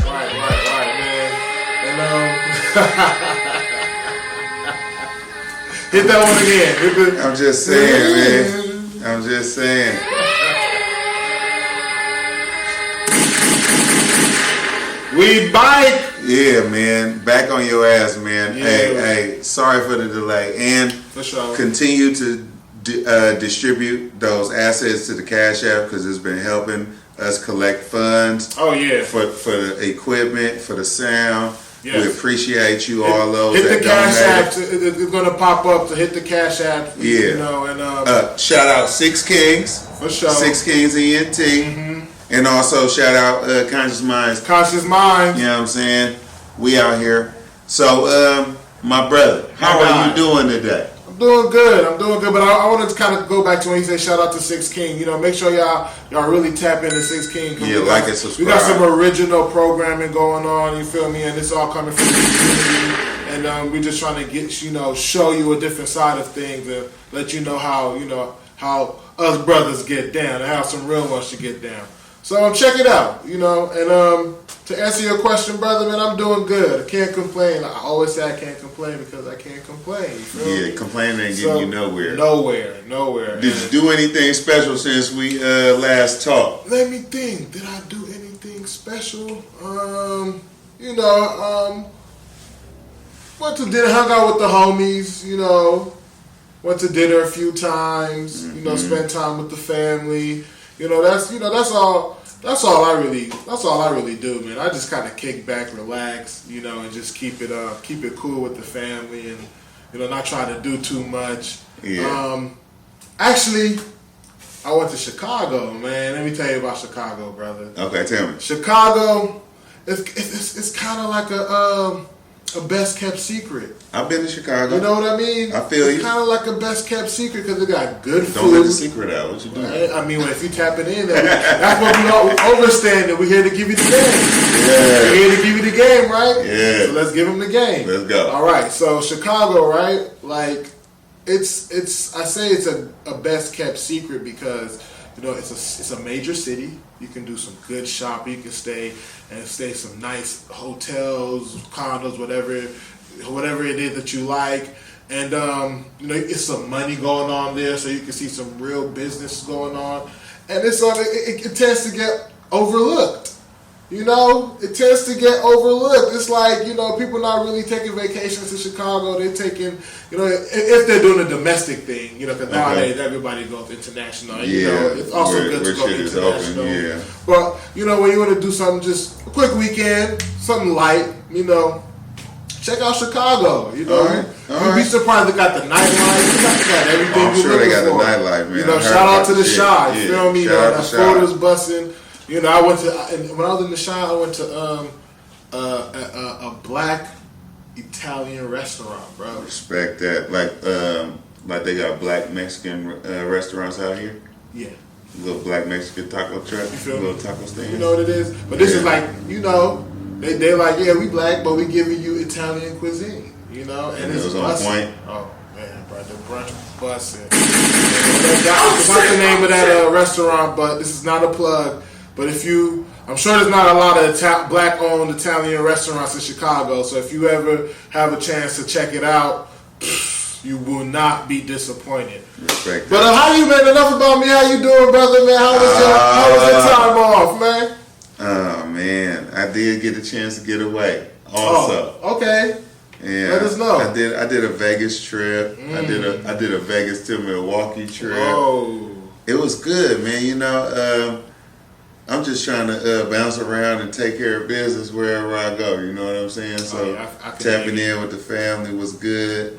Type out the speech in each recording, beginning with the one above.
Right, man. Hit that one again. I'm just saying, man. I'm just saying. We bite. Yeah, man. Back on your ass, man. Yeah. Hey, sorry for the delay. And For sure. continue to distribute those assets to the Cash App because it's been helping us collect funds. Oh, yeah. For the equipment, for the sound. Yes. We appreciate you all those hit that the Cash App. donated. It's going to pop up to hit the Cash App. Yeah. You know, and Shout out Six Kings. for sure. Six Kings ENT. Mm-hmm. And also shout out Conscious Minds. Conscious Minds. You know what I'm saying? We out here. So, my brother, how are you doing today? I'm doing good, but I wanted to kind of go back to when you say shout out to Six King. You know, make sure y'all really tap into Six King. Yeah, like and subscribe. We got some original programming going on, you feel me? And it's all coming from the community. And we're just trying to show you a different side of things and let you know how us brothers get down and how some real ones should get down. So check it out, and to answer your question, brother, man, I'm doing good. I can't complain. I always say I can't complain because I can't complain. You feel me? Complaining ain't getting you nowhere. Nowhere. Did you do anything special since we last talked? Let me think. Did I do anything special? Went to dinner, hung out with the homies, went to dinner a few times, spent time with the family. That's all I really do, man. I just kind of kick back, relax, and just keep it cool with the family, and not try to do too much. Yeah. Actually, I went to Chicago, man. Let me tell you about Chicago, brother. Okay, tell me. Chicago, it's kind of like a best kept secret. I've been to Chicago. You know what I mean? I feel it's you. Kind of like a best kept secret because it got good food. Don't let the secret out. What you doing? I mean, if you tapping in, that's what we overstanding. We're here to give you the game. Yeah. We're here to give you the game, right? Yeah. So let's give them the game. Let's go. All right. So Chicago, right? Like, it's. I say it's a best kept secret because it's a major city. You can do some good shopping. You can stay some nice hotels, condos, whatever it is that you like. And it's some money going on there, so you can see some real business going on. And it tends to get overlooked. It tends to get overlooked. It's like, people not really taking vacations to Chicago. They're taking, if they're doing a domestic thing, because nowadays everybody goes international. It's also good to go international. Open, yeah. But, when you want to do something, just a quick weekend, something light, check out Chicago. You'd be surprised they got the nightlife. They got everything. I'm sure they got the nightlife, man. Shout out to the Chi. You feel me? Shout out That to Chi. Florida's busting. When I was in the Chi, I went to a black Italian restaurant, bro. Respect that. Like they got black Mexican restaurants out here. Yeah. Little black Mexican taco truck. You feel little me? taco stand. You know what it is? But this is like, they're like, yeah, we black, but we giving you Italian cuisine. And it was on point. Oh man, bro, the brunch was busting. What's the name of that restaurant? But this is not a plug. But I'm sure there's not a lot of black-owned Italian restaurants in Chicago. So if you ever have a chance to check it out, you will not be disappointed. Respect that. But how you, man? Enough about me. How you doing, brother, man? How was your time off, man? Oh man, I did get a chance to get away. Also, okay. Yeah, let us know. I did a Vegas trip. I did a Vegas to Milwaukee trip. Oh, it was good, man. I'm just trying to bounce around and take care of business wherever I go. You know what I'm saying? So tapping in with the family was good.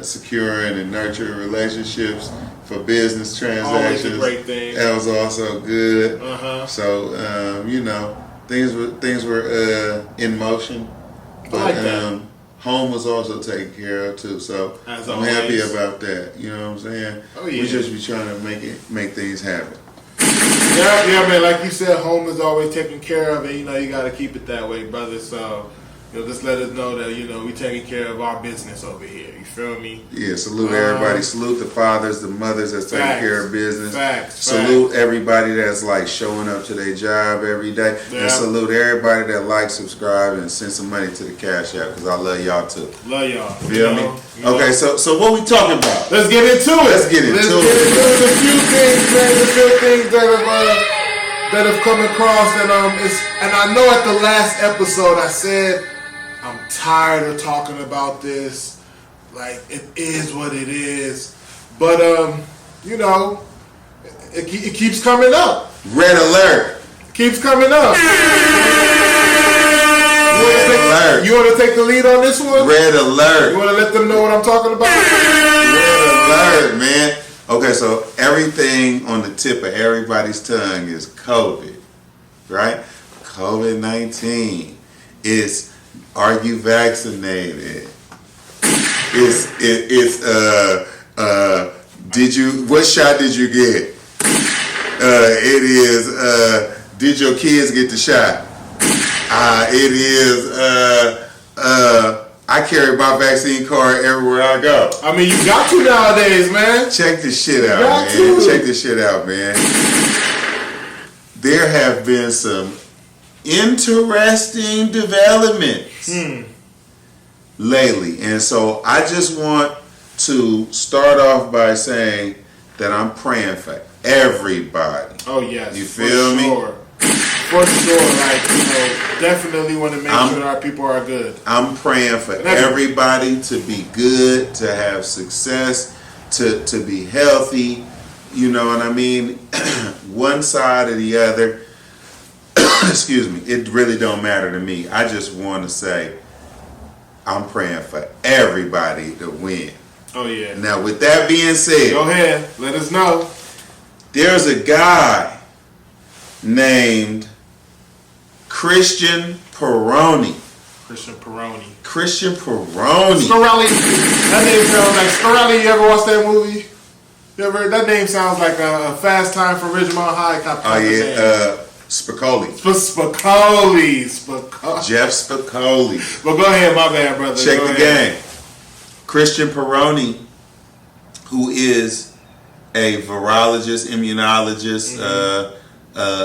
Securing and nurturing relationships for business transactions. Always a great thing. That was also good. So things were in motion. But I like that. home was also taken care of too. So I'm happy about that. You know what I'm saying? Oh yeah. We just be trying to make things happen. Yeah, man. Like you said, home is always taken care of, and you got to keep it that way, brother. So, just let us know that we taking care of our business over here. You feel me? Yeah, salute everybody. Salute the fathers, the mothers that's taking care of business. Facts. Salute everybody that's like showing up to their job every day. Yeah. And salute everybody that likes, subscribe, and send some money to the Cash App because I love y'all too. Love y'all. Feel me? Okay, so what we talking about? Let's get into it. Let's get into it. There's a few things, man. A few things that have come across, and I know at the last episode I said I'm tired of talking about this. Like, it is what it is. But it keeps coming up. Red alert. Keeps coming up. You want to take the lead on this one? Red alert. You want to let them know what I'm talking about? Red alert, man. Okay, so everything on the tip of everybody's tongue is COVID, right? COVID-19. It's, are you vaccinated? What shot did you get? It is, did your kids get the shot? It is, I carry my vaccine card everywhere I go. I mean, you got to nowadays, man. Check this shit out, man. Check this shit out, man. There have been some interesting developments lately. And so I just want to start off by saying that I'm praying for everybody. Oh, yes. You feel me? For sure, definitely want to make sure that our people are good. I'm praying for everybody to be good, to have success, to be healthy. You know what I mean? One side or the other. Excuse me. It really don't matter to me. I just want to say I'm praying for everybody to win. Oh, yeah. Now, with that being said, go ahead. Let us know. There's a guy named Christian Peroni. Christian Peroni. Scarelli. That name sounds like Scarelli. You ever watch that movie? That name sounds like a Fast Time from Ridgemont High. Oh, yeah. Spicoli. Jeff Spicoli. Well, go ahead, my bad, brother. Check the game. Christian Peroni, who is a virologist, immunologist,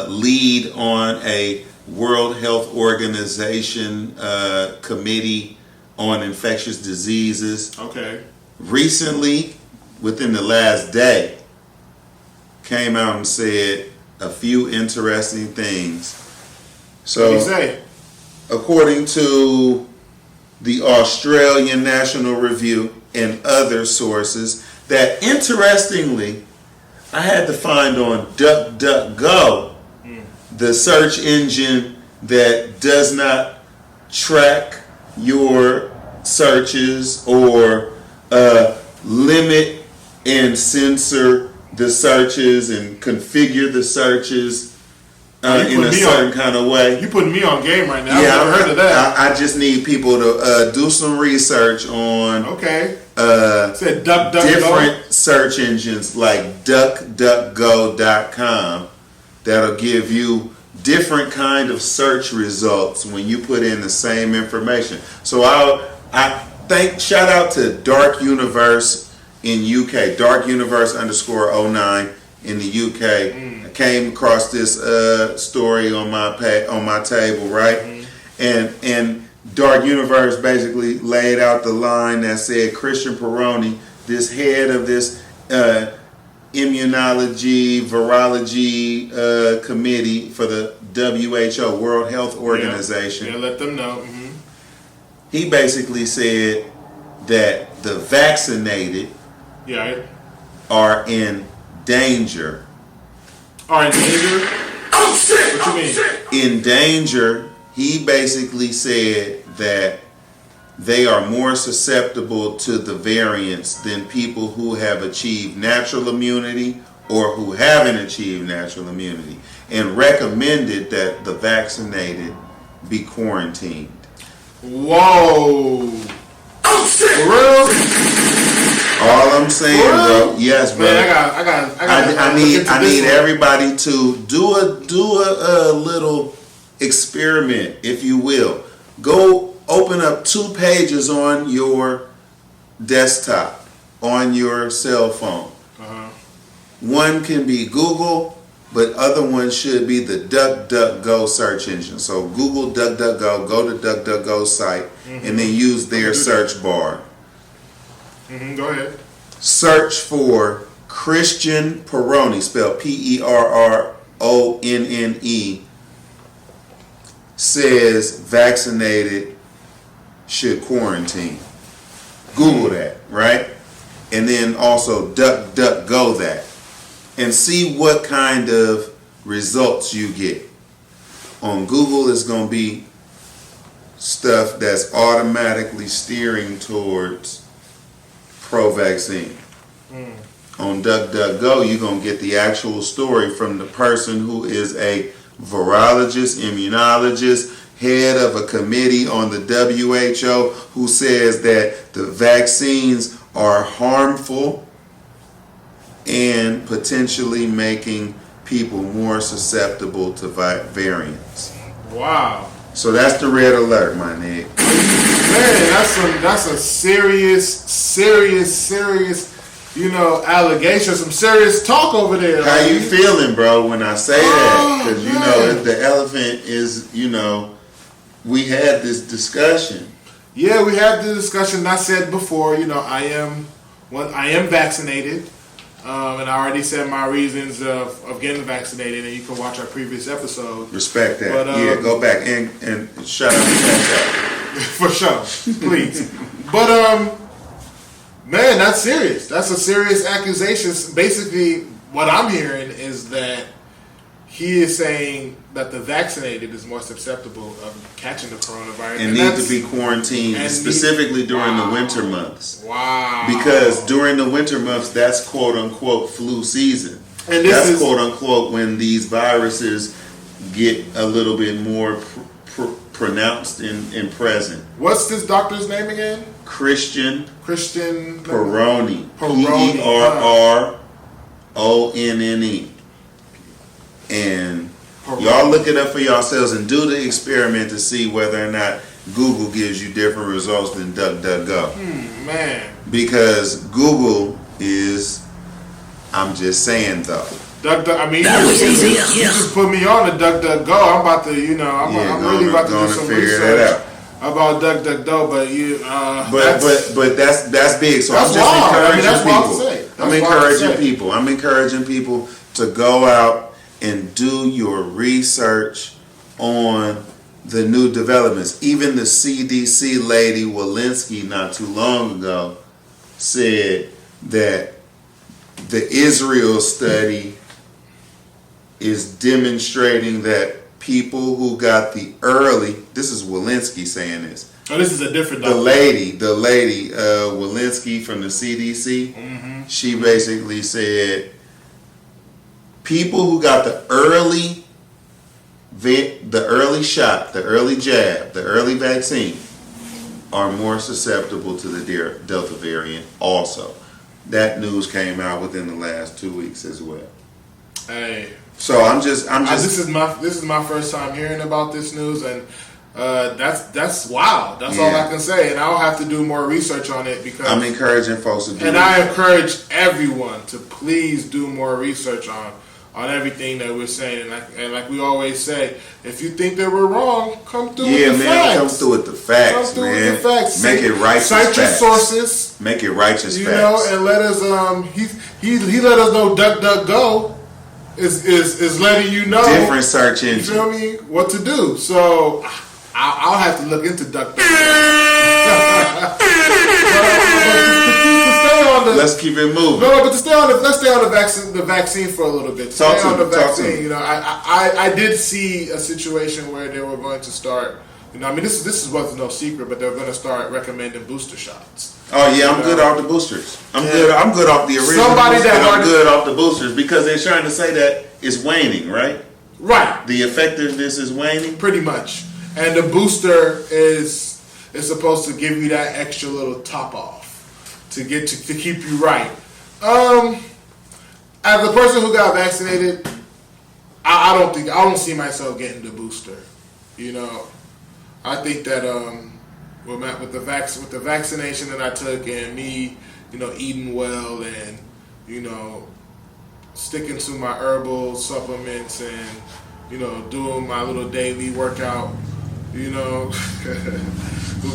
lead on a World Health Organization committee on infectious diseases. Okay. Recently, within the last day, came out and said a few interesting things. So, what did he say? According to the Australian National Review and other sources, that interestingly, I had to find on DuckDuckGo, the search engine that does not track your searches or limit and censor the searches and configure the searches in a certain kind of way. You putting me on game right now. Yeah, I've never heard of that. I just need people to do some research on said different search engines like DuckDuckGo.com that'll give you different kind of search results when you put in the same information. So shout out to Dark Universe in UK, Dark Universe _09 in the UK. I came across this story on my table, right? And Dark Universe basically laid out the line that said Christian Peroni, this head of this immunology, virology committee for the WHO, World Health Organization. Yeah, let them know. He basically said that the vaccinated are in danger. Are in danger? Oh shit! What you mean? In danger, he basically said that they are more susceptible to the variants than people who have achieved natural immunity or who haven't achieved natural immunity, and recommended that the vaccinated be quarantined. Whoa! Oh shit! For real? All I'm saying, bro. Yes, bro. Man, I need everybody to do a little experiment, if you will. Go open up 2 pages on your desktop, on your cell phone. One can be Google, but other one should be the DuckDuckGo search engine. So Google DuckDuckGo, go to DuckDuckGo's site, and then use their search bar. Go ahead. Search for Christian Perrone, spelled Perronne, says vaccinated should quarantine. Google that, right? And then also DuckDuckGo that. And see what kind of results you get. On Google, it's going to be stuff that's automatically steering towards pro-vaccine. On DuckDuckGo, you're going to get the actual story from the person who is a virologist, immunologist, head of a committee on the WHO, who says that the vaccines are harmful and potentially making people more susceptible to variants. Wow. So that's the red alert, my nigga. Man, that's a serious, allegation, some serious talk over there. How you feeling, bro, when I say that? Because, the elephant is, we had this discussion. Yeah, we had the discussion. I said before, I am vaccinated. And I already said my reasons of getting vaccinated, and you can watch our previous episode. Respect that. But, go back and shout out to that. For sure. Please. But, man, that's serious. That's a serious accusation. Basically, what I'm hearing is that he is saying that the vaccinated is more susceptible of catching the coronavirus. And need to be quarantined, specifically during the winter months. Wow. Because during the winter months, that's quote-unquote flu season. And that's quote-unquote when these viruses get a little bit more pronounced and present. What's this doctor's name again? Christian Perrone. Perrone. And y'all look it up for yourselves and do the experiment to see whether or not Google gives you different results than DuckDuckGo. Man. Because Google is, I'm just saying though. You just put me on to DuckDuckGo. I'm about to, I'm really about to do some research about DuckDuckGo, but that's big. So I'm just encouraging I'm encouraging people to go out and do your research on the new developments. Even the CDC lady Walensky not too long ago said that the Israel study is demonstrating that people who got the early, this is Walensky saying this. Oh, this is a different doctor. The lady, Walensky from the CDC, she basically said people who got the early shot, the early jab, the early vaccine are more susceptible to the Delta variant also. That news came out within the last 2 weeks as well. Hey. So I'm just. This is my first time hearing about this news, and that's wild. That's all I can say, and I'll have to do more research on it because I'm encouraging folks to do. And I encourage everyone to please do more research on everything that we're saying, and like we always say, if you think that we're wrong, come through with the facts. Come through with the facts, Come through with the facts. Make it righteous Cite your facts. sources. Make it righteous facts. And let us. He let us know. DuckDuckGo is letting you know different search engine. You feel me? What to do? So I'll have to look into DuckDuckGo. Let's keep it moving. No, but let's stay on the vaccine for a little bit. Talk to me. I did see a situation where they were going to start. This wasn't no secret, but they're going to start recommending booster shots. Oh yeah, I'm good off the boosters. I'm good off the original. I'm good off the boosters because they're trying to say that it's waning, right? Right. The effectiveness is waning, pretty much, and the booster is supposed to give you that extra little top off to keep you right. As a person who got vaccinated, I don't see myself getting the booster. I think that with the vaccination that I took, and me, eating well, and sticking to my herbal supplements, and doing my little daily workout,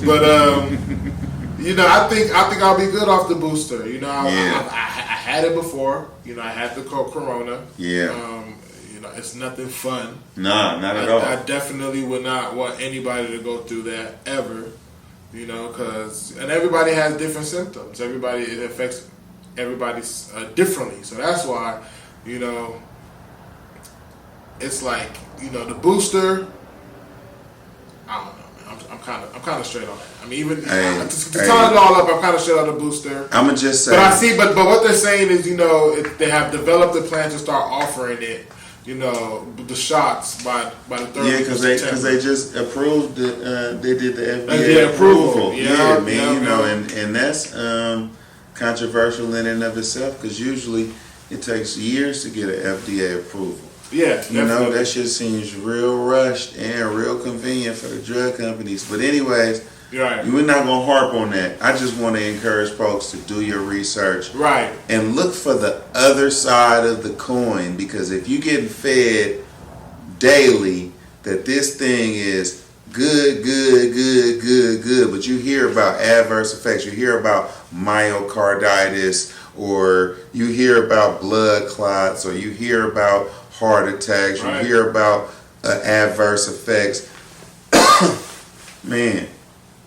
but I think I'll be good off the booster. I had it before. I had the corona. Yeah. It's nothing fun. Nah, not at all. I definitely would not want anybody to go through that ever. And everybody has different symptoms. It affects everybody differently. So that's why, it's like, the booster. I don't know. I'm kind of straight on that. I mean, even to tie it all up, I'm kind of straight on the booster. I'ma just say, but what they're saying is, they have developed a plan to start offering it, the shots by the 3rd. Yeah, because they just approved it. They did the FDA Yeah, approval. Yeah, man. And that's controversial in and of itself, because usually it takes years to get an FDA approval. Yeah, definitely. That shit seems real rushed and real convenient for the drug companies. But anyways, right. We're not going to harp on that. I just want to encourage folks to do your research. Right. And look for the other side of the coin, because if you're getting fed daily that this thing is good, but you hear about adverse effects, you hear about myocarditis, or you hear about blood clots, or you hear about heart attacks, right. You hear about adverse effects. Man,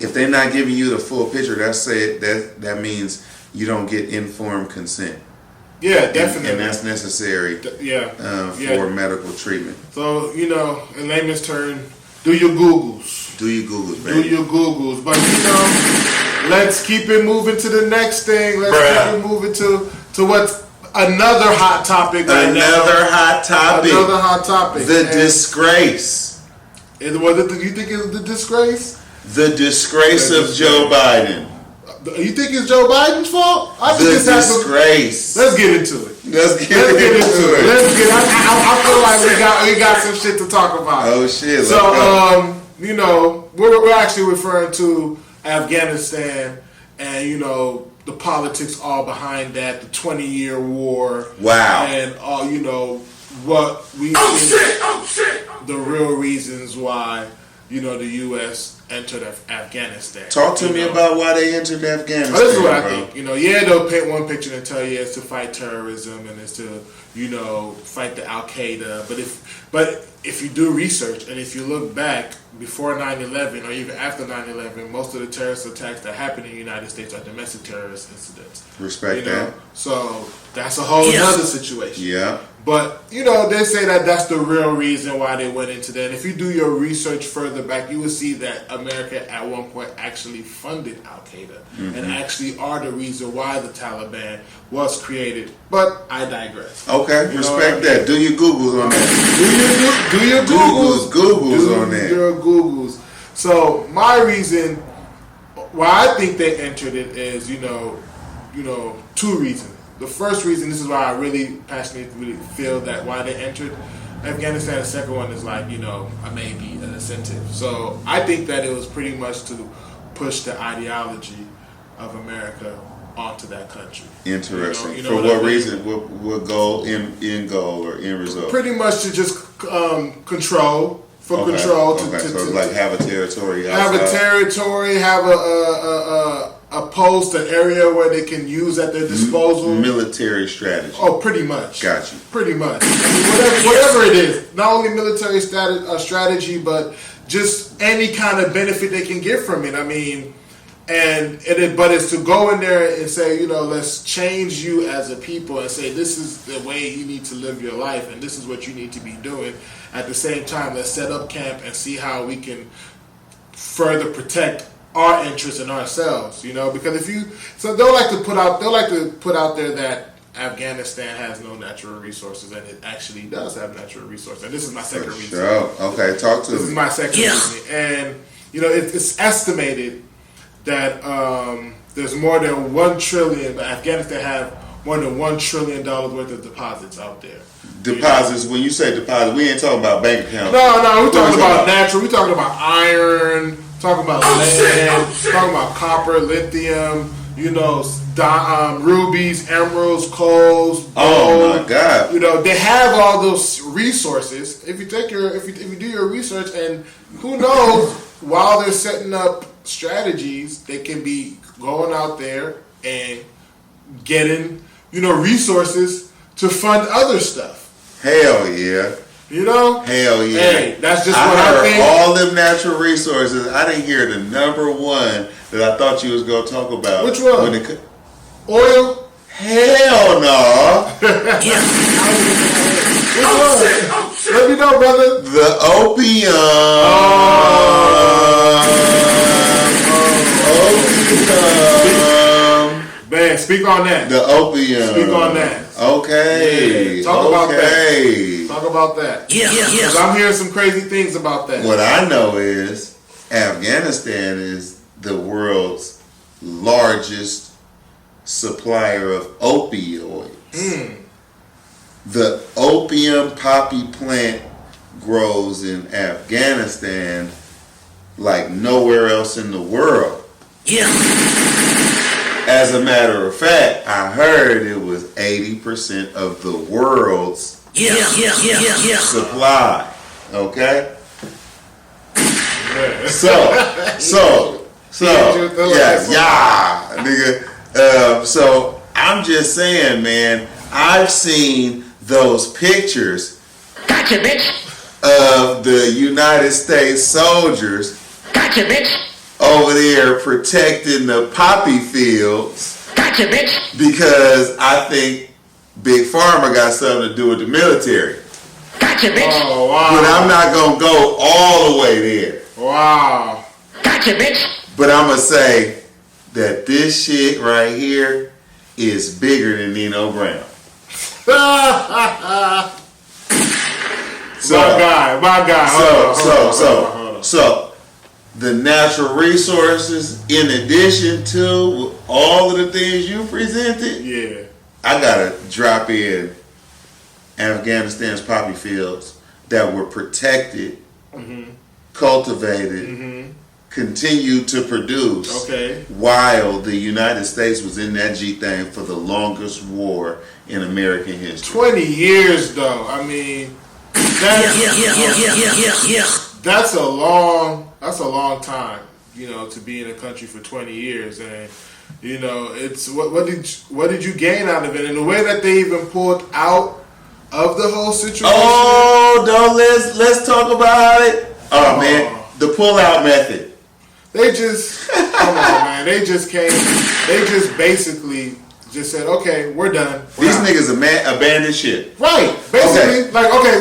if they're not giving you the full picture, that means you don't get informed consent. Yeah, definitely. And that's necessary for medical treatment. So, in layman's term, do your Googles. Do your Googles, baby. Do your Googles. But, let's keep it moving to the next thing. Let's keep it moving to what's another hot topic. Another hot topic. The disgrace. You think it's the disgrace? The disgrace of Joe Biden. You think it's Joe Biden's fault? Disgrace. Let's get into it. Let's get into it. I feel like we got some shit to talk about. Oh shit. So we're actually referring to Afghanistan and the politics all behind that, the 20-year war. Wow. And all what we the real reasons why the U.S. entered Afghanistan. Talk to me about why they entered Afghanistan. This is what I think. They'll paint one picture and tell you it's to fight terrorism and it's to fight the Al Qaeda. But if you do research and if you look back before 9/11 or even after 9/11, most of the terrorist attacks that happen in the United States are domestic terrorist incidents. Respect that. So that's a whole other situation. Yeah. But, they say that that's the real reason why they went into that. And if you do your research further back, you will see that America at one point actually funded Al-Qaeda and actually are the reason why the Taliban was created. But I digress. Okay, respect that. Do your Googles on that. Do your Googles. Googles on that. Do your Googles. So my reason why I think they entered it is, two reasons. The first reason, this is why I really passionately feel that why they entered Afghanistan. The second one is like, maybe an incentive. So I think that it was pretty much to push the ideology of America onto that country. Interesting. For what reason? What goal? End goal or end result? Pretty much to just control. For okay. control. So it's like have a territory outside. Have a territory, have a post, an area where they can use at their disposal. Military strategy. Oh, pretty much. Got you. Pretty much. Whatever it is. Not only military strategy, but just any kind of benefit they can get from it. I mean, but it's to go in there and say, let's change you as a people and say, this is the way you need to live your life and this is what you need to be doing. At the same time, let's set up camp and see how we can further protect our interests and ourselves, because they'll like to put out there that Afghanistan has no natural resources, and it actually does have natural resources. And this is my second reason. Sure. Okay, talk to me. This is my second reason, and it's estimated that there's more than $1 trillion. Afghanistan have more than $1 trillion worth of deposits out there. Deposits. When you say deposits, we ain't talking about bank accounts. No, we're talking about natural. We're talking about iron, talking about lead, talking about copper, lithium, rubies, emeralds, coals, gold. Oh my God! They have all those resources. If you do your research, and who knows, while they're setting up strategies, they can be going out there and getting resources to fund other stuff. Hell yeah! Hell yeah! Hey, that's just what I I think. All them natural resources. I didn't hear the number one that I thought you was gonna talk about. Which one? Oil? Hell no! Let me know, brother. The opium. Opium. Man, speak on that. The opium. Speak on that. Okay. Yeah. Talk about that. Talk about that. Yeah. Because I'm hearing some crazy things about that. What I know is Afghanistan is the world's largest supplier of opioids. The opium poppy plant grows in Afghanistan like nowhere else in the world. As a matter of fact, I heard it was 80% of the world's supply. Okay? So, nigga. So I'm just saying, man, I've seen those pictures of the United States soldiers over there protecting the poppy fields because I think Big Pharma got something to do with the military. Oh, wow. But I'm not going to go all the way there. Wow. But I'm going to say that this shit right here is bigger than Nino Brown. My guy. So, the natural resources, in addition to all of the things you presented, I gotta drop in Afghanistan's poppy fields that were protected, cultivated, continued to produce while the United States was in that G thing for the longest war in American history. 20 years, though. I mean, that's a long time, to be in a country for 20 years, and it's what did you gain out of it, and the way that they even pulled out of the whole situation. Let's talk about it. Oh man, the pull-out method. They just come on, man. They just came. They just basically just said, "Okay, we're done." These niggas abandoned ship. Right, basically,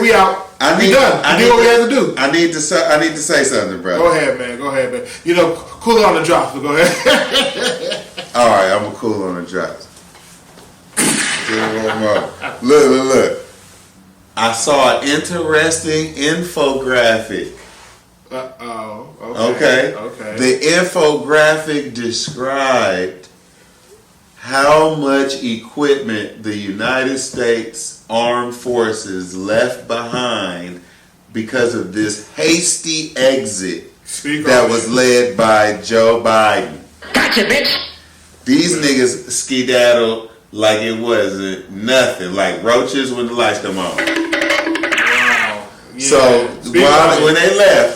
we out. We done. We did what we had to do. I need to say something, bro. Go ahead, man. Cool it on the drops. But go ahead. All right, I'm gonna cool on the drops. Look. I saw an interesting infographic. Okay. The infographic described how much equipment the United States Armed Forces left behind because of this hasty exit that was led by Joe Biden. Gotcha, bitch. These niggas skedaddled like it wasn't nothing, like roaches when the lights come on. Wow. Yeah. So when they left,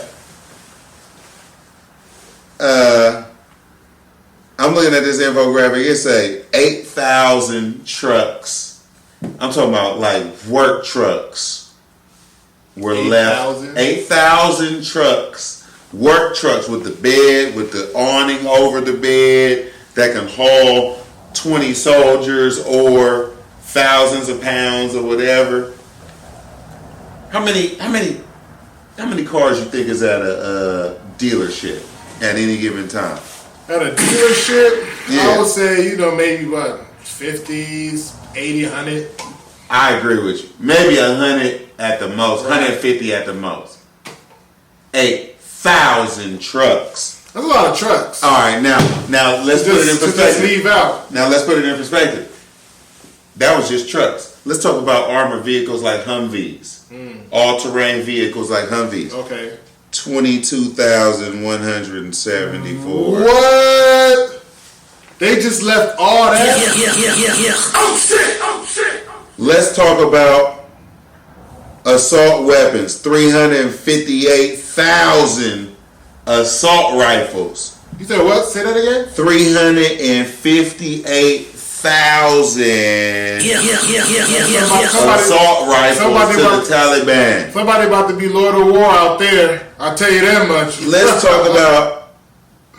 I'm looking at this infographic. It say 8,000 trucks. I'm talking about like work trucks were 8, left. 8,000 trucks, work trucks with the bed, with the awning over the bed that can haul 20 soldiers or thousands of pounds or whatever. How many cars you think is at a dealership at any given time? At a dealership, yeah. I would say, maybe 50s, 80, 100. I agree with you. Maybe 100 at the most, 150 at the most. 8,000 trucks. That's a lot of trucks. All right, now let's put it in perspective. Just leave out. Now let's put it in perspective. That was just trucks. Let's talk about armored vehicles like Humvees. All-terrain vehicles like Humvees. Okay. 22,174. What? They just left all that? Yeah. Oh shit. Let's talk about assault weapons. 358,000 assault rifles. You said what? Say that again? 358,000 Somebody- assault rifles to the Taliban. Somebody about to be Lord of War out there. I'll tell you that much. Let's talk about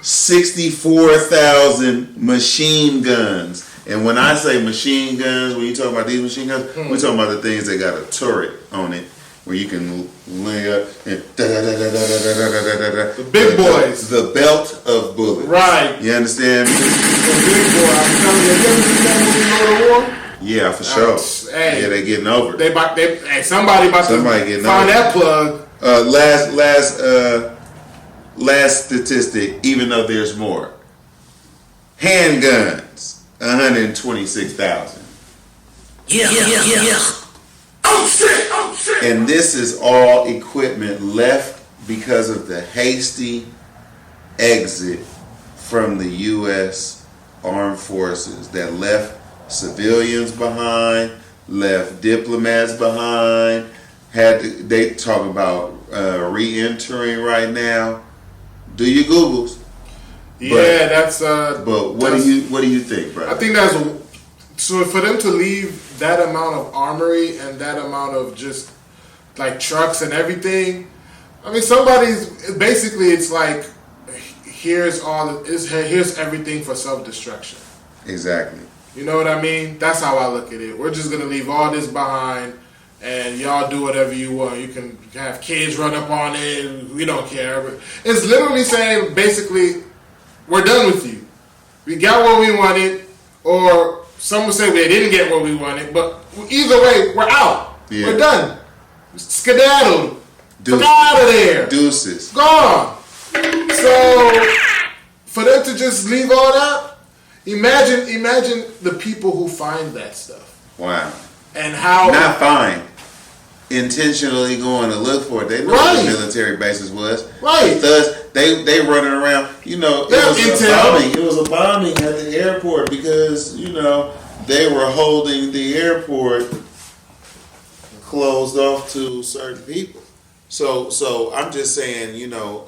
64,000 machine guns. And when I say machine guns, when you talk about these machine guns, we're talking about the things that got a turret on it, where you can lay up and the big boys. The belt of bullets. Right. You understand me? The big boy. I'm telling you, you ever seen that movie Lord of War? Yeah, for sure. Hey, Yeah, they getting over it. Somebody about to getting find over that plug. Last statistic, even though there's more. Handguns, 126,000. Yeah. Oh shit. And this is all equipment left because of the hasty exit from the U.S. Armed Forces that left civilians behind, left diplomats behind. They talk about re-entering right now. Do your Googles. Yeah, that's. But what do you think, brother? I think that's so for them to leave that amount of armory and that amount of just like trucks and everything. I mean, it's like here's everything for self-destruction. Exactly. You know what I mean? That's how I look at it. We're just gonna leave all this behind, and y'all do whatever you want. You can have kids run up on it. We don't care. But it's literally saying, basically, we're done with you. We got what we wanted, or some would say we didn't get what we wanted. But either way, we're out. Yeah. We're done. Skedaddled. Deuces. Out of there. Deuces. Gone. So for them to just leave all that, imagine the people who find that stuff. Wow. And how not find. Intentionally going to look for it. They know what the military bases was. Right. Thus, they running around. You know, it was a bombing at the airport because, you know, they were holding the airport closed off to certain people. So I'm just saying, you know,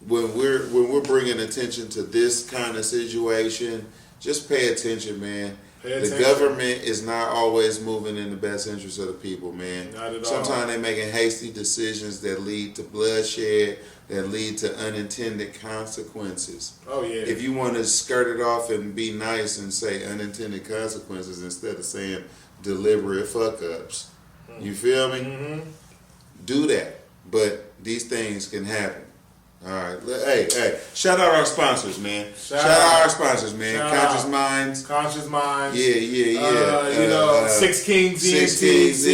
when we're bringing attention to this kind of situation, just pay attention, man. The government is not always moving in the best interest of the people, man. Not at all. Sometimes they're making hasty decisions that lead to bloodshed, that lead to unintended consequences. Oh, yeah. If you want to skirt it off and be nice and say unintended consequences instead of saying deliberate fuck-ups, you feel me? Mm-hmm. Do that. But these things can happen. All right. Hey. Shout out our sponsors, man. Shout out our sponsors, man. Conscious Minds. Yeah. You know, Six Kings, Six Kings.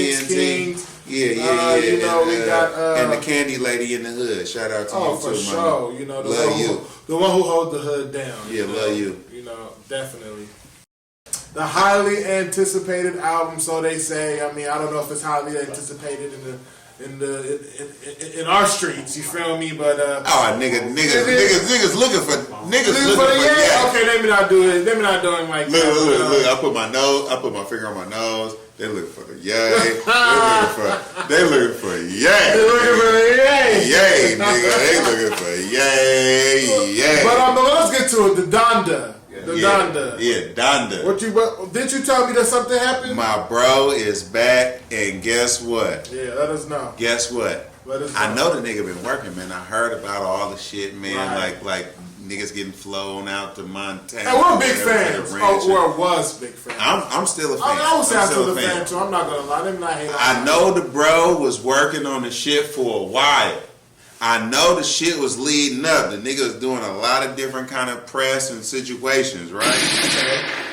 Yeah. You know, we got and the Candy Lady in the Hood. Shout out to you too, for sure. You know, the one who holds the hood down. Yeah, love you. You know, definitely. The highly anticipated album, so they say. I mean, I don't know if it's highly anticipated in our streets, you feel me? But niggas looking for yeah. Okay, let me not do it. Let me not do it like look. I put my finger on my nose. They looking for the yay. They looking for yay. Yay, nigga. They looking for yay. But let's get to it. The Donda. Donda. Yeah, Donda. Did you tell me that something happened? My bro is back, and guess what? Yeah, let us know. Guess what? Let us know. I know the nigga been working, man. I heard about all the shit, man. Right. Like niggas getting flown out to Montana. And we're big fans. Or was big fans. I'm still a fan. I would say I'm still a fan too. I'm not gonna lie. Let me not hate on I know the bro was working on the shit for a while. I know the shit was leading up. The nigga was doing a lot of different kind of press and situations, right?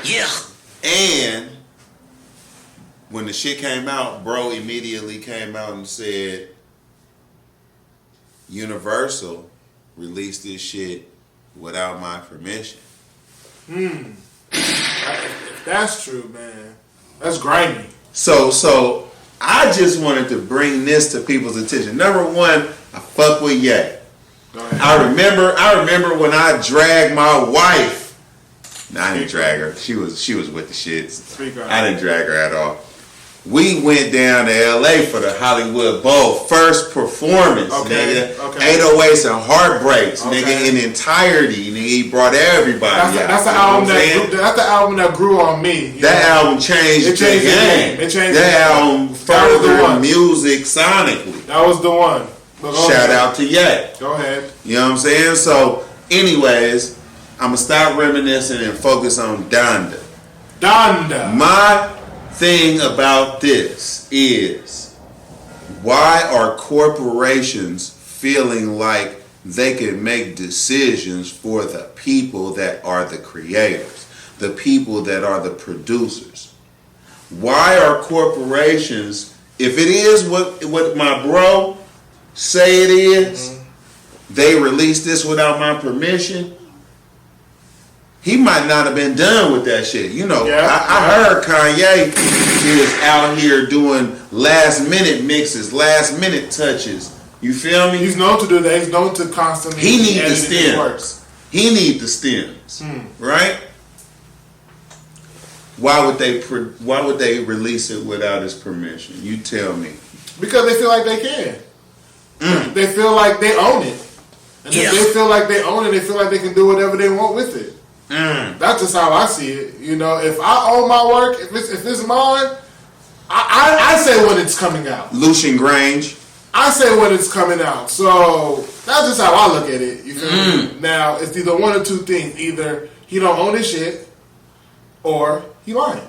Yeah. And when the shit came out, bro immediately came out and said, Universal released this shit without my permission. If that's true, man, that's grimy. So I just wanted to bring this to people's attention. Number one, I fuck with Ye. I remember when I dragged my wife. No, I didn't drag her. She was with the shits. I didn't drag her at all. We went down to LA for the Hollywood Bowl first performance, nigga. 808s and Heartbreaks, nigga, in entirety. Nigga, he brought everybody out. That's the album that's the album that grew on me. That album changed the game. That album furthered music sonically. That was the one. Shout out to Ye. Go ahead. You know what I'm saying? So, anyways, I'm gonna stop reminiscing and focus on Donda. My thing about this is, why are corporations feeling like they can make decisions for the people that are the creators, the people that are the producers? Why are corporations, if it is what my bro say it is, they released this without my permission, he might not have been done with that shit. You know, I heard Kanye is out here doing last minute mixes, last minute touches. You feel me? He's known to do that. He's known to constantly. He need the stems. He need the stems, right? Why would they release it without his permission? You tell me. Because they feel like they can. They feel like they own it. And if they feel like they own it, they feel like they can do whatever they want with it. That's just how I see it. You know, if I own my work, if it's mine, I say when it's coming out. Lucian Grange. I say when it's coming out. So that's just how I look at it. You feel me? Now it's either one or two things. Either he don't own his shit, or he lying.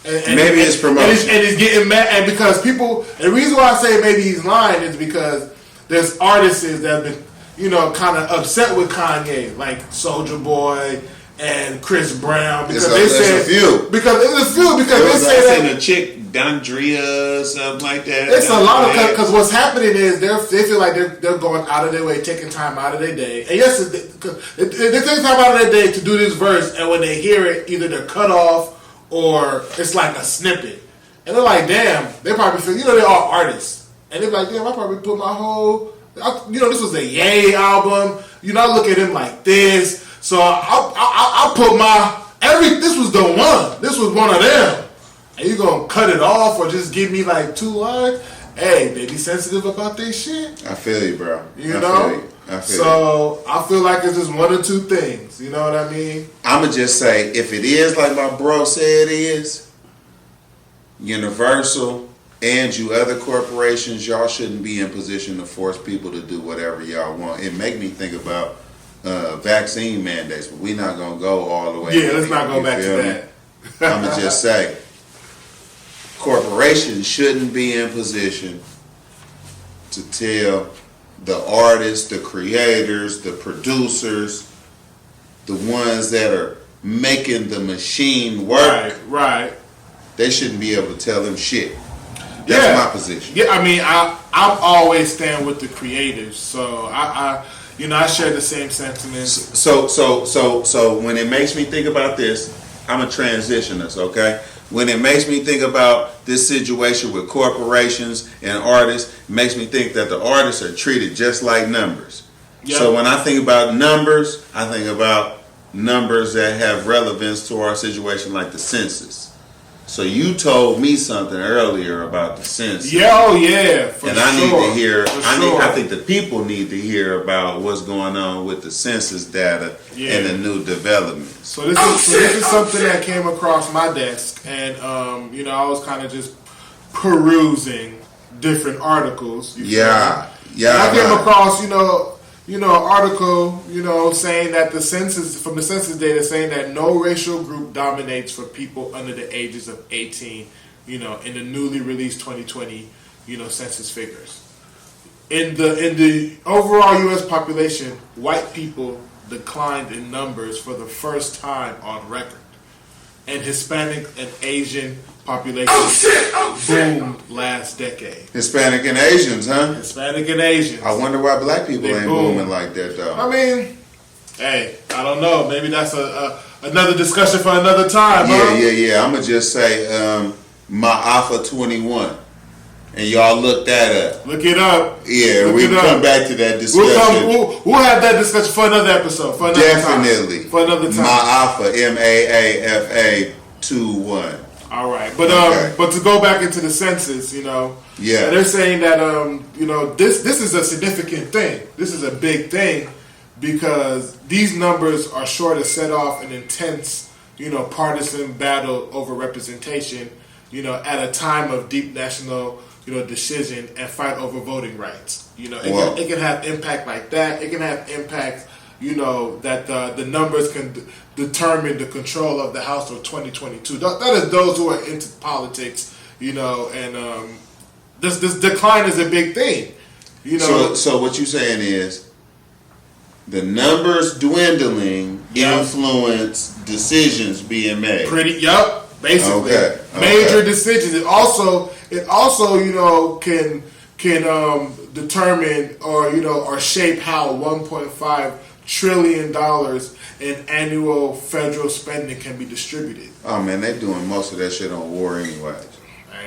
And maybe it's promotion. And he's getting mad. And because people, and the reason why I say maybe he's lying is because there's artists that have been, you know, kind of upset with Kanye, like Soulja Boy and Chris Brown, because they said a few. Because they say that a chick Dondria or something like that. It's a lot of, because what's happening is they feel like they're going out of their way, taking time out of their day, and yes, they take time out of their day to do this verse, and when they hear it, either they're cut off or it's like a snippet, and they're like, damn, they probably feel, you know, they're all artists, and they're like, damn, I probably put my whole. You know, this was a Ye album. You know, I look at him like this. So I put this was the one. This was one of them. And you gonna cut it off or just give me like 2 lines? Hey, they be sensitive about this shit. I feel you, bro. You know? I feel like it's just one or two things. You know what I mean? I'ma just say, if it is like my bro said it is, Universal and you other corporations, y'all shouldn't be in position to force people to do whatever y'all want. It make me think about vaccine mandates, but we're not going to go all the way. Yeah, let's not go back to that. I'm going to just say, corporations shouldn't be in position to tell the artists, the creators, the producers, the ones that are making the machine work. Right. They shouldn't be able to tell them shit. That's my position. Yeah, I mean, I'm always stand with the creators, so I share the same sentiments. So when it makes me think about this, I'm a transitionist, okay? When it makes me think about this situation with corporations and artists, it makes me think that the artists are treated just like numbers. Yep. So when I think about numbers, I think about numbers that have relevance to our situation, like the census. So you told me something earlier about the census. Yeah, I need to hear. I think the people need to hear about what's going on with the census data and the new developments. So this is something that came across my desk, and I was kind of just perusing different articles. I came across an article, saying that the census data saying that no racial group dominates for people under the ages of 18, in the newly released 2020, census figures. In the overall U.S. population, white people declined in numbers for the first time on record, and Hispanic and Asian population boomed last decade. Hispanic and Asians, huh? Hispanic and Asians. I wonder why black people ain't booming like that, though. I mean, hey, I don't know. Maybe that's another discussion for another time, huh? Yeah. I'm going to just say, my Alpha 21. and y'all look that up. Look it up. Yeah, Look we it can up. come back to that discussion. We'll have that discussion for another episode. For another Definitely. time. For another time. Maafa, MAAFA 21. All right, but Okay. but to go back into the census, Yeah. they're saying that this is a significant thing. This is a big thing because these numbers are sure to set off an intense, partisan battle over representation, at a time of deep national, decision and fight over voting rights. It can have impact like that. It can have impact, that the numbers can determine the control of the House of 2022. That is those who are into politics, and this decline is a big thing. So what you saying is the numbers dwindling influence decisions being made. Basically. Okay. Major decisions. It also can determine or shape how $1.5 trillion in annual federal spending can be distributed. Oh man, they're doing most of that shit on war anyway.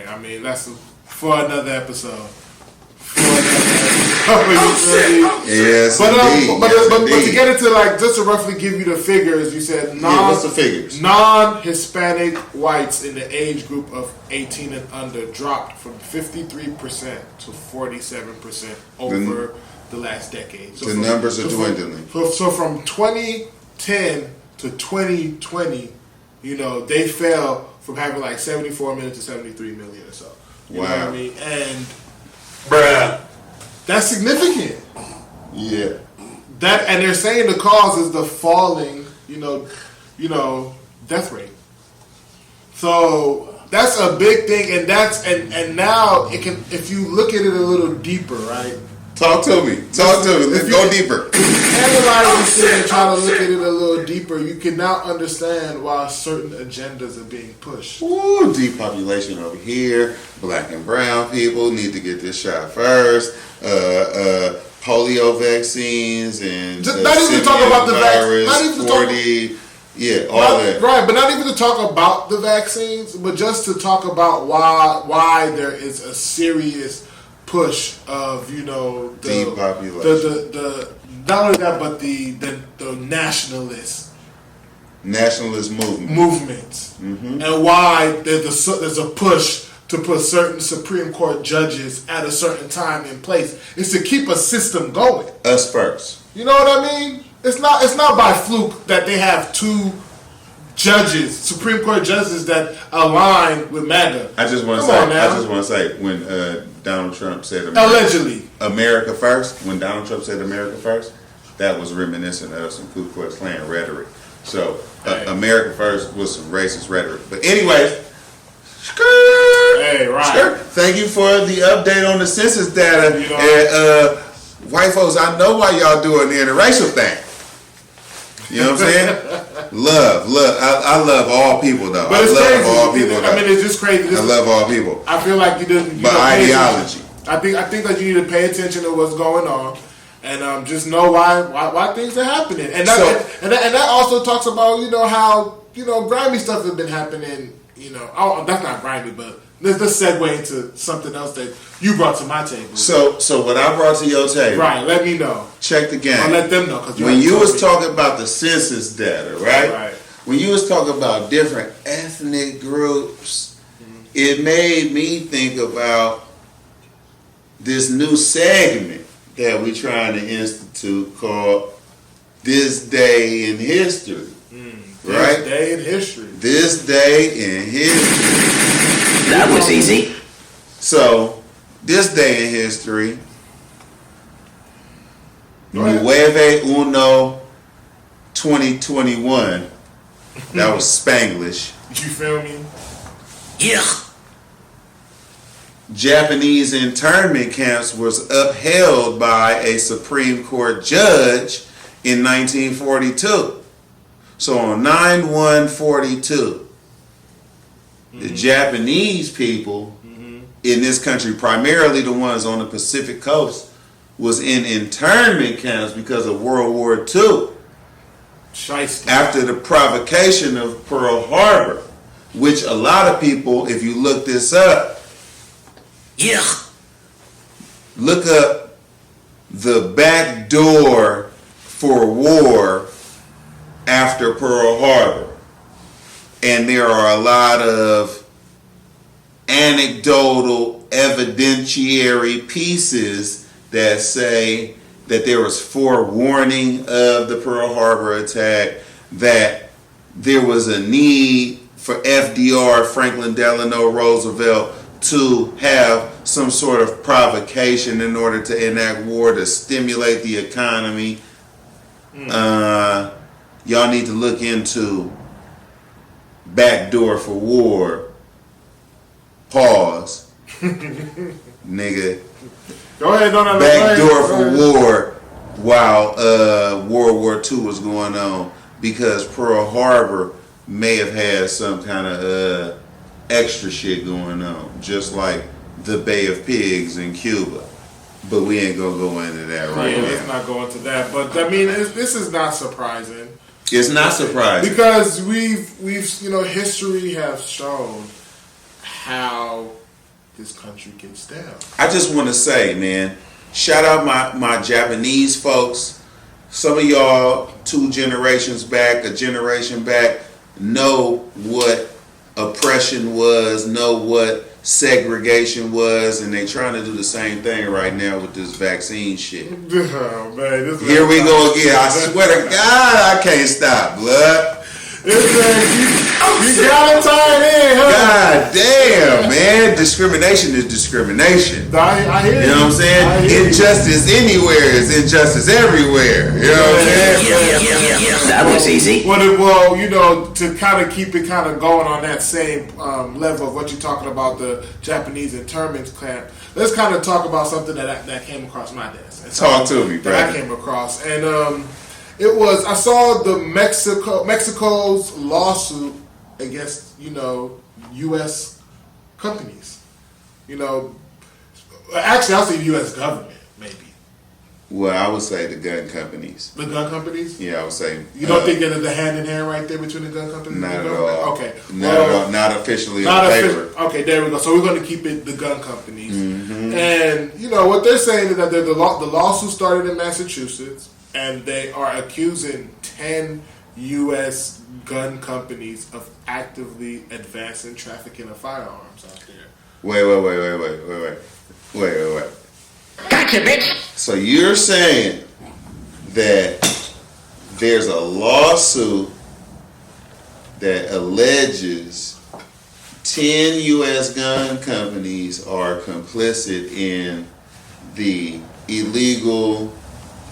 I mean, that's for another episode. Yes, but to get into just to roughly give you the figures, you said what's the figures? Non-Hispanic whites in the age group of 18 and under dropped from 53% to 47% over the last decade. So numbers are dwindling. So from 2010 to 2020, they fell from having 74 million to 73 million or so. You know what I mean? And bruh, that's significant. Yeah. And they're saying the cause is the falling, death rate. So that's a big thing, and and now it can, if you look at it a little deeper, right? Talk to me. Let's go deeper. If you analyze this thing and try to look at it a little deeper, you can now understand why certain agendas are being pushed. Ooh, depopulation over here. Black and brown people need to get this shot first. Polio vaccines and not even to talk about the vaccines. Not even to talk. All that. Right, but not even to talk about the vaccines, but just to talk about why there is a serious push of depopulation. The not only that, but the nationalist movements, and why there's a push to put certain Supreme Court judges at a certain time in place is to keep a system going. Us first. You know what I mean? It's not by fluke that they have two judges, Supreme Court judges that align with MAGA. I just want to say when Donald Trump said allegedly America first, when Donald Trump said America first, that was reminiscent of some Ku Klux Klan rhetoric. So America first was some racist rhetoric. But anyways, thank you for the update on the census data. And white folks, I know why y'all doing the interracial thing. You know what I'm saying? Love. I love all people though. But it's crazy. All people. I mean, it's just crazy. I love all people. I feel like you didn't. But ideology. I think that you need to pay attention to what's going on, and just know why things are happening. And that also talks about how grimy stuff has been happening. That's not grimy, but let's segue into something else that you brought to my table. So what I brought to your table. Right. Let me know. Check the game. I'll let them know. When you was talking about the census data, right? Right. When you was talking about different ethnic groups, it made me think about this new segment that we trying to institute called This Day in History. Right? This Day in History. This Day in History. That was easy. So, this day in history, 9 Uno 2021. That was Spanglish. You feel me? Yeah. Japanese internment camps was upheld by a Supreme Court judge in 1942. So on 9/1/42, the Japanese people in this country, primarily the ones on the Pacific coast, was in internment camps because of World War II. Shiesty. After the provocation of Pearl Harbor, which a lot of people, if you look this up, Yeah. Look up the back door for war after Pearl Harbor. And there are a lot of anecdotal, evidentiary pieces that say that there was forewarning of the Pearl Harbor attack, that there was a need for FDR, Franklin Delano Roosevelt, to have some sort of provocation in order to enact war to stimulate the economy. Y'all need to look into backdoor for war. Pause. Nigga. Go ahead, don't Backdoor for war while World War II was going on, because Pearl Harbor may have had some kind of extra shit going on, just like the Bay of Pigs in Cuba. But we ain't gonna go into that right now. Let's not go into that. But I mean, this is not surprising. It's not surprising because we've history has shown how this country gets down. I just want to say, man, shout out my Japanese folks. Some of y'all 2 generations back, a generation back, know what oppression was, know what segregation was, and they trying to do the same thing right now with this vaccine shit. Oh, man, Here we go again. I swear to God, I can't stop, blood. You got to tie it in, huh? God damn, man. Discrimination is discrimination. I hear you. You know what I'm saying? Injustice anywhere is injustice everywhere. You know what I'm saying? Yeah. That was easy. Well, to kind of keep it kind of going on that same level of what you're talking about, the Japanese internment camp, let's kind of talk about something that came across my desk. Talk to me, brother. That I came across. And I saw the Mexico's lawsuit against, U.S. companies. Actually, I'll say U.S. government, maybe. Well, I would say the gun companies. The gun companies? Yeah, I would say. You don't think that there's a hand in hand right there between the gun companies Not and the at government? all. Okay. Not at all. Not officially on paper. Okay, there we go. So we're going to keep it the gun companies. Mm-hmm. And, what they're saying is that the lawsuit started in Massachusetts, and they are accusing 10 U.S. gun companies of actively advancing trafficking of firearms out there. Wait. Gotcha, bitch. So you're saying that there's a lawsuit that alleges 10 U.S. gun companies are complicit in the illegal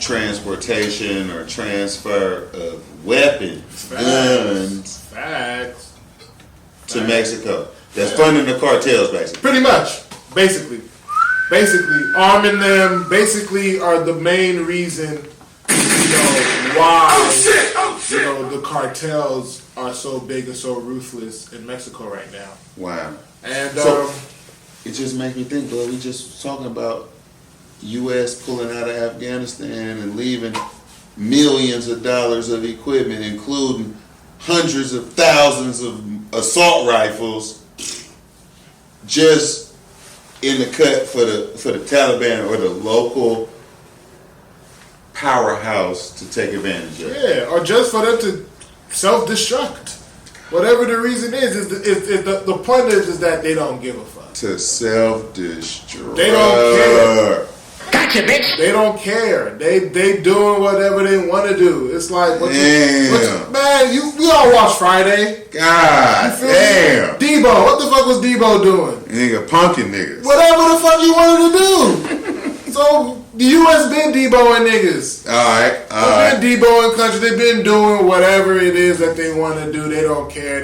transportation or transfer of weapons, guns, Facts. to Mexico. That's funding the cartels, basically. Pretty much. Basically, arming them basically are the main reason, why the cartels are so big and so ruthless in Mexico right now. Wow. And So, it just makes me think, bro, we just talking about U.S. pulling out of Afghanistan and leaving millions of dollars of equipment, including hundreds of thousands of assault rifles, just in the cut for the Taliban or the local powerhouse to take advantage of. yeah, or just for them to self-destruct. Whatever the reason is the point is that they don't give a fuck. To self-destruct. They don't care. Gotcha, bitch. They don't care. They doing whatever they want to do. It's like we all watch Friday. God damn. Debo, what the fuck was Debo doing? Nigga, punking niggas. Whatever the fuck you wanted to do. So the U.S. been Deboing niggas. Alright. They've been Deboing countries. They've been doing whatever it is that they want to do. They don't care.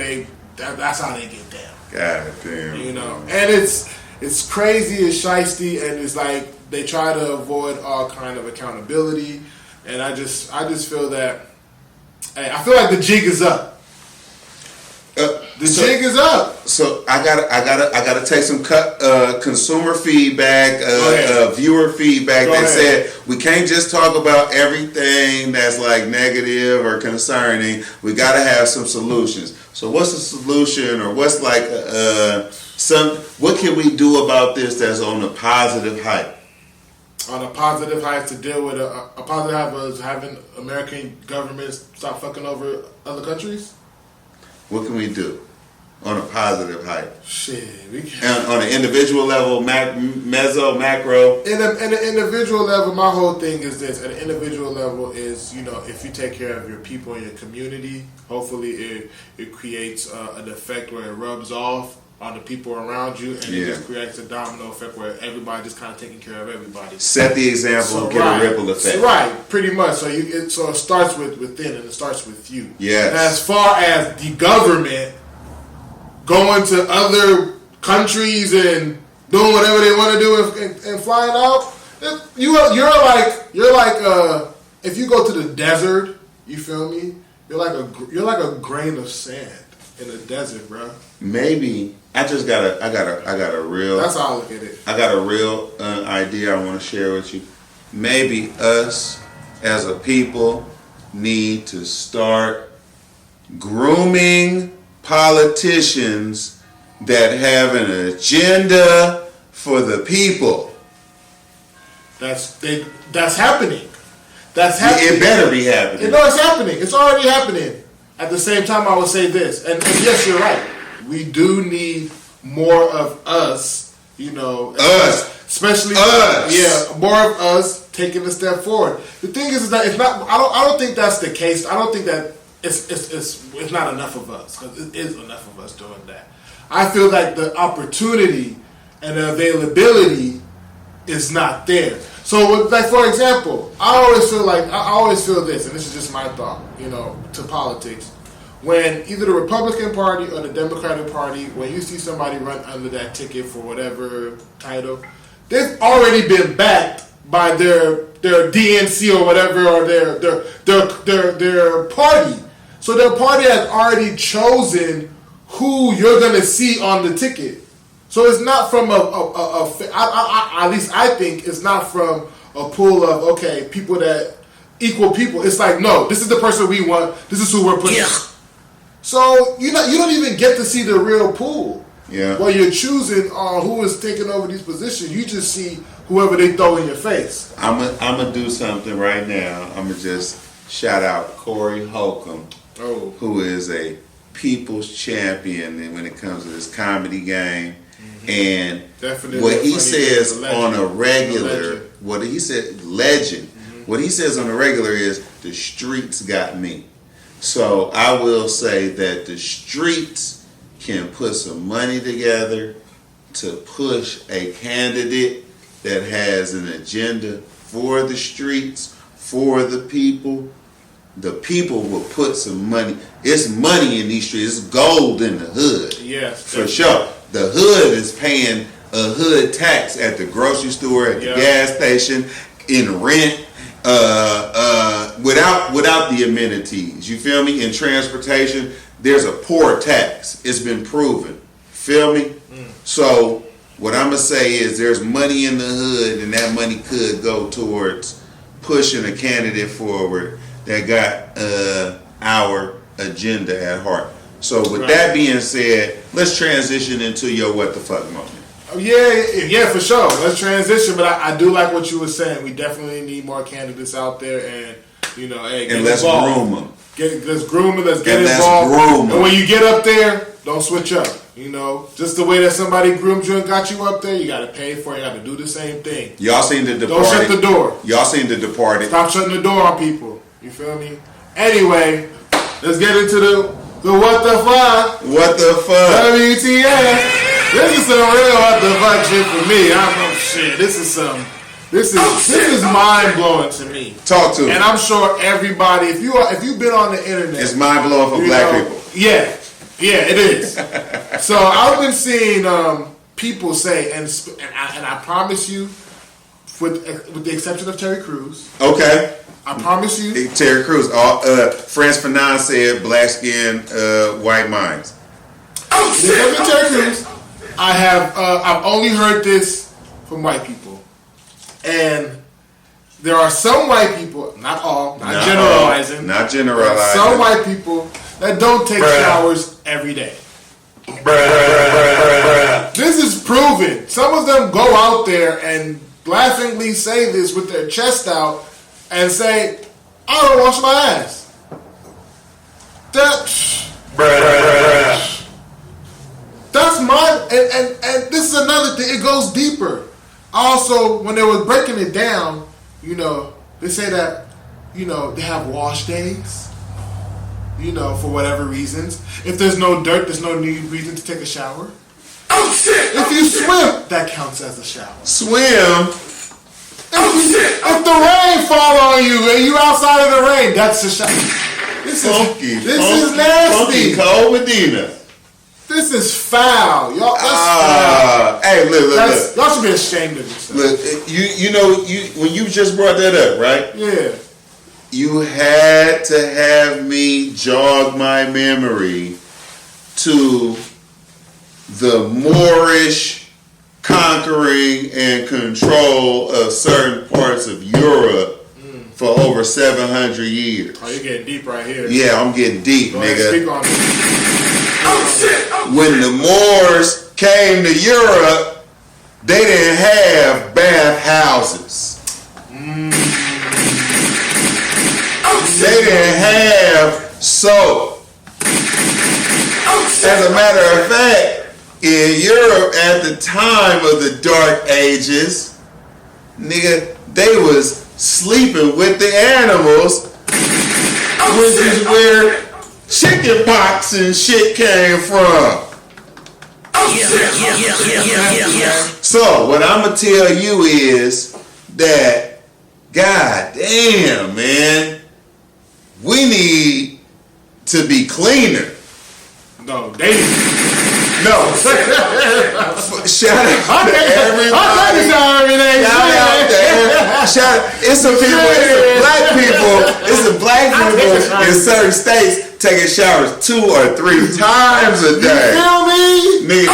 That's how they get down. God damn. And it's crazy, it's shiesty, and it's like they try to avoid all kind of accountability. And I just feel that I feel like the jig is up. The jig is up. So I gotta take some consumer feedback, viewer feedback that said we can't just talk about everything that's like negative or concerning. We gotta have some solutions. So what's the solution, or what's like What can we do about this that's on a positive hype? On a positive hype to deal with a positive hype was having American governments stop fucking over other countries. What can we do on a positive hype? Shit, we can. And on an individual level, meso, macro. In an individual level, my whole thing is this. At an individual level is, if you take care of your people and your community, hopefully it creates an effect where it rubs off on the people around you, and it just creates a domino effect where everybody just kind of taking care of everybody. Set the example and get a ripple effect. Right, pretty much. So it starts within, and it starts with you. Yes. And as far as the government going to other countries and doing whatever they want to do and flying out, you're like if you go to the desert, you feel me? You're like a grain of sand in the desert, bro. Maybe I got a real. That's how I look at it. I got a real idea I want to share with you. Maybe us as a people need to start grooming politicians that have an agenda for the people. That's happening. That's happening. It better be happening. No, it's happening. It's already happening. At the same time, I would say this, and yes, you're right. We do need more of us, especially us. Yeah, more of us taking a step forward. The thing is that it's not. I don't think that's the case. I don't think that it's not enough of us, because it is enough of us doing that. I feel like the opportunity and the availability is not there. So, like, for example, I always feel this, and this is just my thought, to politics. When either the Republican Party or the Democratic Party, when you see somebody run under that ticket for whatever title, they've already been backed by their DNC or whatever, or their party. So their party has already chosen who you're going to see on the ticket. So it's not from at least I think it's not from a pool of, people that equal people. It's like, no, this is the person we want. This is who we're pushing. Yeah. So you don't even get to see the real pool. Yeah. While you're choosing who is taking over these positions, you just see whoever they throw in your face. I'm gonna do something right now. I'm gonna just shout out Corey Holcomb, who is a people's champion when it comes to this comedy game. And definitely what he says on a regular, what he said, legend. What he says on a regular is, the streets got me. So I will say that the streets can put some money together to push a candidate that has an agenda for the streets, for the people. The people will put some money. It's money in these streets. It's gold in the hood. Yes, for sure. The hood is paying a hood tax at the grocery store, at the gas station, in rent, without the amenities. You feel me? In transportation, there's a poor tax. It's been proven. Feel me? So what I'm gonna say is, there's money in the hood, and that money could go towards pushing a candidate forward that got our agenda at heart. So with that being said, let's transition into your what the fuck moment. Yeah, for sure. Let's transition. But I do like what you were saying. We definitely need more candidates out there, and get let's involved. groom them. Let's groom them. Let's get involved. And when you get up there, don't switch up. Just the way that somebody groomed you and got you up there, you got to pay for it. You got to do the same thing. Y'all seen The Departed? Don't shut the door. Y'all seen The Departed? Stop shutting the door on people. You feel me? Anyway, let's get into the what the fuck. What the fuck? WTF. This is some real what the fuck shit for me. I know shit. This is mind blowing to me. Talk to me. And I'm sure everybody, if you've been on the internet, it's mind blowing for black people. Yeah, it is. So I've been seeing people say, and I promise you, with the exception of Terry Crews. Okay. I promise you. Terry Crews. Frantz Fanon said, black skin, white minds. With the exception of Terry Crews, I've only heard this from white people. And there are some white people, not all, not generalizing. Not generalizing. Some white people that don't take showers every day. This is proven. Some of them go out there and laughingly say this with their chest out and say, I don't wash my ass. That's my, and this is another thing, it goes deeper. Also, when they were breaking it down, you know, they say that, you know, they have wash days, you know, for whatever reasons. If there's no dirt, there's no reason to take a shower. Oh shit! If you swim, that counts as a shower. Swim. If the rain fall on you and you outside of the rain, that's a shower. This is nasty. Funky Cole Medina. This is foul, y'all. That's foul. Hey, look. Y'all should be ashamed of yourself. Look, you know, when you just brought that up, right? Yeah. You had to have me jog my memory to the Moorish conquering and control of certain parts of Europe for over 700 years. Oh, you're getting deep right here. Yeah, I'm getting deep, Go ahead, nigga. speak on it. When the Moors came to Europe, they didn't have bath houses. They didn't have soap. As a matter of fact, in Europe at the time of the Dark Ages, nigga, they was sleeping with the animals, which is where chicken pox and shit came from. So what I'm gonna tell you is that, god damn, man, we need to be cleaner. No, they. No. Shout out to everybody. It's some people, it's the black people in certain states taking showers 2 or 3 times a day. You feel me? Nigga,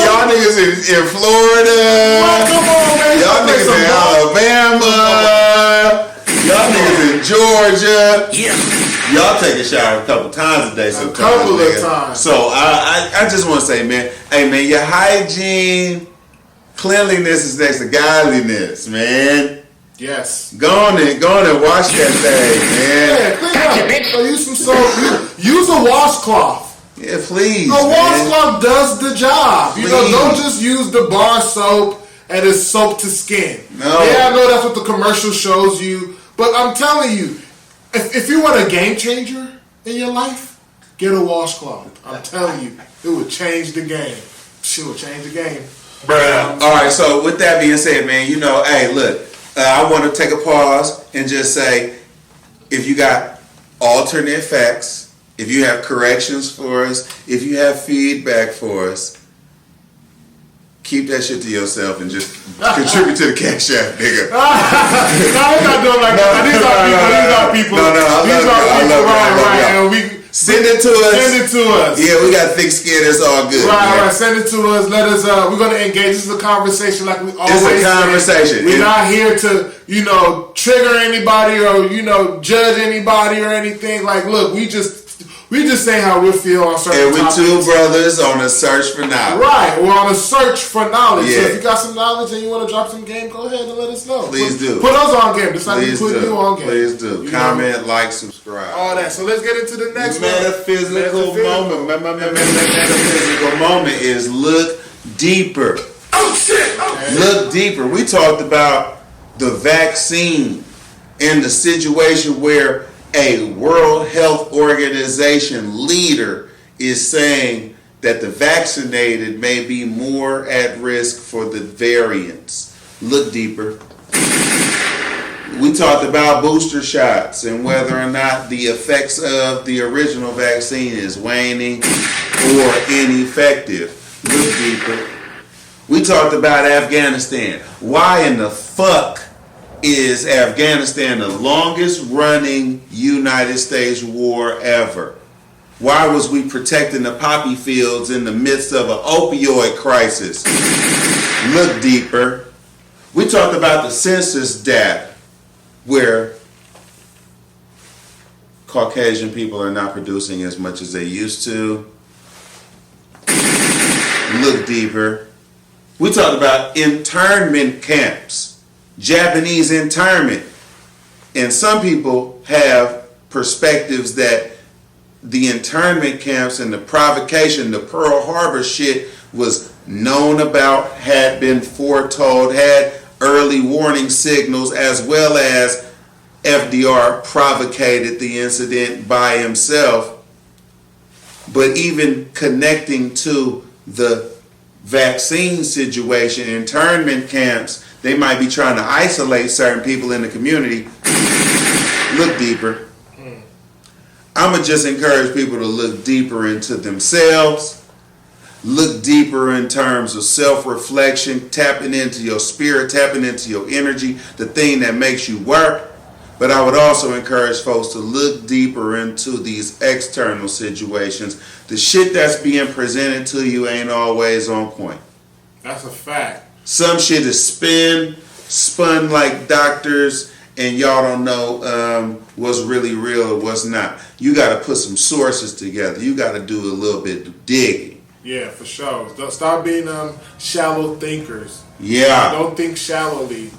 y'all niggas in Florida. Come on, man. Y'all niggas in Alabama. Y'all niggas in Georgia. Y'all take a shower a couple times a day sometimes. A couple of times. So I just want to say, man, hey man, your hygiene, cleanliness is next to godliness, man. Yes. Go on and wash that thing, man. Yeah, clean up. So use some soap. Use a washcloth. Yeah, please. A washcloth does the job. You know, don't just use the bar soap and it's soap to skin. No. Yeah, I know that's what the commercial shows you, but I'm telling you, if you want a game changer in your life, get a washcloth. I'm telling you, it would change the game. Shit will change the game. Bruh. All right, so with that being said, man, you know, hey, look, I want to take a pause and just say, if you got alternate facts, if you have corrections for us, if you have feedback for us, keep that shit to yourself and just contribute to the Cash App, nigga. No, I'm not doing like that. These are people. These are people, right. And we send it to us. Send it to us. Yeah, we got thick skin. It's all good. Right. Send it to us. Let us. We're gonna engage. This is a conversation, like we always. It's a conversation. We're not here to, trigger anybody or judge anybody or anything. Like, look, we just say how we feel on certain topics. And we're two brothers on a search for knowledge. Right, we're on a search for knowledge. Yeah. So if you got some knowledge and you want to drop some game, go ahead and let us know. Please do. Put us on game. Just like we put you on game. Please do. Comment, like, subscribe. All that. So let's get into the next metaphysical moment. Metaphysical moment is look deeper. Oh shit! Okay. Look deeper. We talked about the vaccine and the situation where a World Health Organization leader is saying that the vaccinated may be more at risk for the variants. Look deeper. We talked about booster shots and whether or not the effects of the original vaccine is waning or ineffective. Look deeper. We talked about Afghanistan. Why in the fuck is Afghanistan the longest running United States war ever? Why was we protecting the poppy fields in the midst of an opioid crisis? Look deeper. We talked about the census data where Caucasian people are not producing as much as they used to. look deeper. We talked about internment camps, Japanese internment. And some people have perspectives that the internment camps and the provocation, the Pearl Harbor shit was known about, had been foretold, had early warning signals, as well as FDR provocated the incident by himself. But even connecting to the vaccine situation, internment camps, they might be trying to isolate certain people in the community. Look deeper. I'm going to just encourage people to look deeper into themselves, look deeper in terms of self-reflection, tapping into your spirit, tapping into your energy, the thing that makes you work. But I would also encourage folks to look deeper into these external situations. The shit that's being presented to you ain't always on point. That's a fact. Some shit is spun like doctors, and y'all don't know what's really real or what's not. You got to put some sources together. You got to do a little bit of digging. Yeah, for sure. Stop being shallow thinkers. Yeah. Don't think shallowly.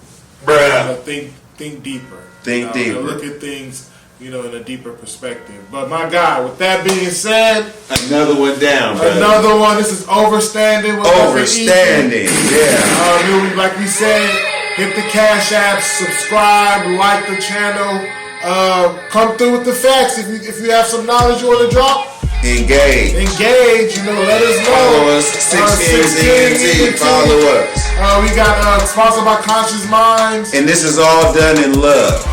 Bruh. Think deeper. Think deeper. Look at things, in a deeper perspective. But my God, with that being said, another one down, brother. Another one. This is Overstanding. Overstanding. Yeah. Like we said, hit the Cash App, subscribe, like the channel. Come through with the facts. If you have some knowledge you want to drop, engage. Let us know. Follow us. 16 Follow us. We got sponsored by Conscious Minds. And this is all done in love.